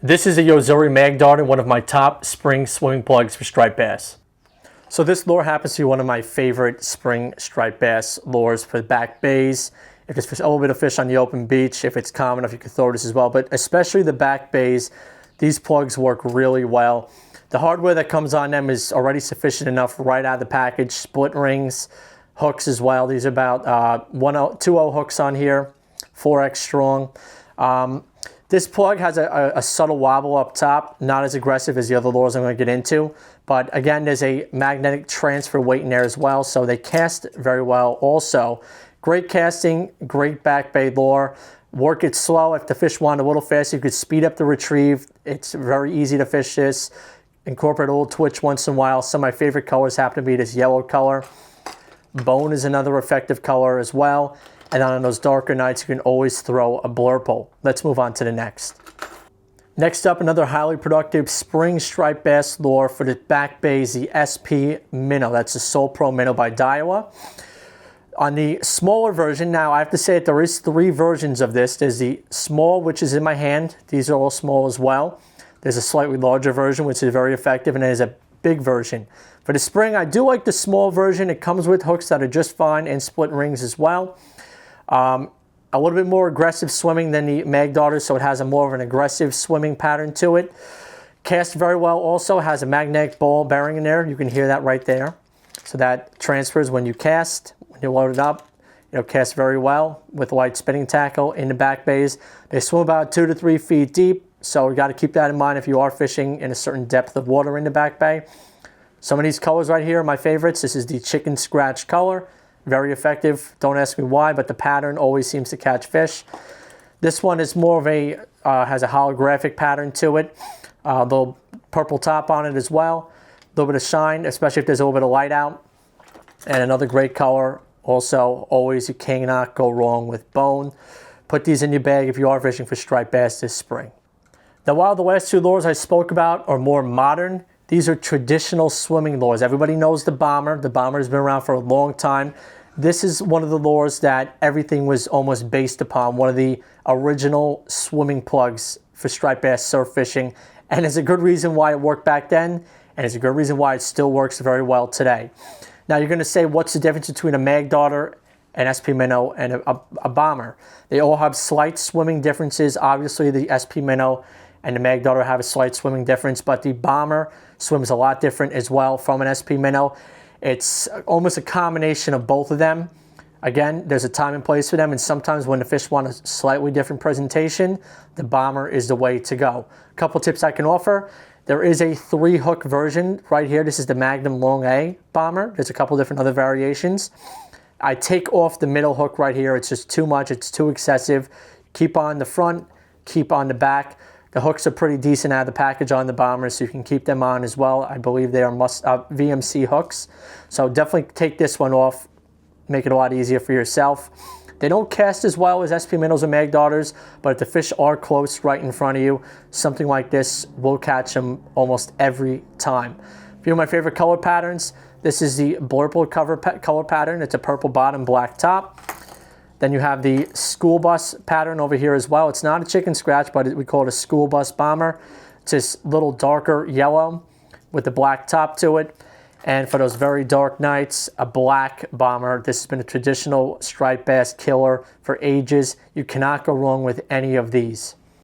This is a Yozuri Mag Darter, one of my top spring swimming plugs for striped bass. So this lure happens to be one of my favorite spring striped bass lures for back bays. If it's a little bit of fish on the open beach, if it's calm enough, you can throw this as well. But especially the back bays, these plugs work really well. The hardware that comes on them is already sufficient enough right out of the package. Split rings, hooks as well. These are about 2.0 hooks on here, 4X strong. This plug has a subtle wobble up top, not as aggressive as the other lures I'm going to get into. But again, there's a magnetic transfer weight in there as well, so they cast very well also. Great casting, great back bay lure. Work it slow. If the fish want a little faster, you could speed up the retrieve. It's very easy to fish this. Incorporate a little twitch once in a while. Some of my favorite colors happen to be this yellow color. Bone is another effective color as well. And on those darker nights, you can always throw a blur pole. Let's move on to the next. Next up, another highly productive spring striped bass lure for the back bays, the SP Minnow. That's the Soul Pro Minnow by Daiwa. On the smaller version, now I have to say that there is 3 versions of this. There's the small, which is in my hand. These are all small as well. There's a slightly larger version, which is very effective, and there's a big version. For the spring, I do like the small version. It comes with hooks that are just fine and split rings as well. A little bit more aggressive swimming than the Mag Darter, so it has a more of an aggressive swimming pattern to it. Casts very well also, has a magnetic ball bearing in there. You can hear that right there. So that transfers when you cast, when you load it up. It'll cast very well with light spinning tackle in the back bays. They swim about 2 to 3 feet deep, so you got to keep that in mind if you are fishing in a certain depth of water in the back bay. Some of these colors right here are my favorites. This is the chicken scratch color. Very effective. Don't ask me why, but the pattern always seems to catch fish. This one is more of a, has a holographic pattern to it. A little purple top on it as well. A little bit of shine, especially if there's a little bit of light out. And another great color. Also, always you cannot go wrong with bone. Put these in your bag if you are fishing for striped bass this spring. Now, while the last 2 lures I spoke about are more modern, these are traditional swimming lures. Everybody knows the Bomber. The Bomber has been around for a long time. This is one of the lures that everything was almost based upon, one of the original swimming plugs for striped bass surf fishing. And it's a good reason why it worked back then, and it's a good reason why it still works very well today. Now you're going to say, what's the difference between a Mag Darter, an SP Minnow, and a Bomber? They all have slight swimming differences. Obviously, the SP Minnow and the Mag Darter have a slight swimming difference, but the Bomber swims a lot different as well from an SP Minnow. It's almost a combination of both of them. Again, there's a time and place for them, and sometimes when the fish want a slightly different presentation, the Bomber is the way to go. A couple tips I can offer. There is a 3-hook version right here. This is the Magnum Long A Bomber. There's a couple different other variations. I take off the middle hook right here. It's just too much. It's too excessive. Keep on the front, keep on the back. The hooks are pretty decent out of the package on the Bomber, so you can keep them on as well. I believe they are VMC hooks. So definitely take this one off. Make it a lot easier for yourself. They don't cast as well as SP Minnows or Mag Darters, but if the fish are close right in front of you, something like this will catch them almost every time. A few of my favorite color patterns. This is the blurple color pattern. It's a purple bottom, black top. Then you have the school bus pattern over here as well. It's not a chicken scratch, but we call it a school bus Bomber. It's this little darker yellow with the black top to it. And for those very dark nights, a black Bomber. This has been a traditional striped bass killer for ages. You cannot go wrong with any of these.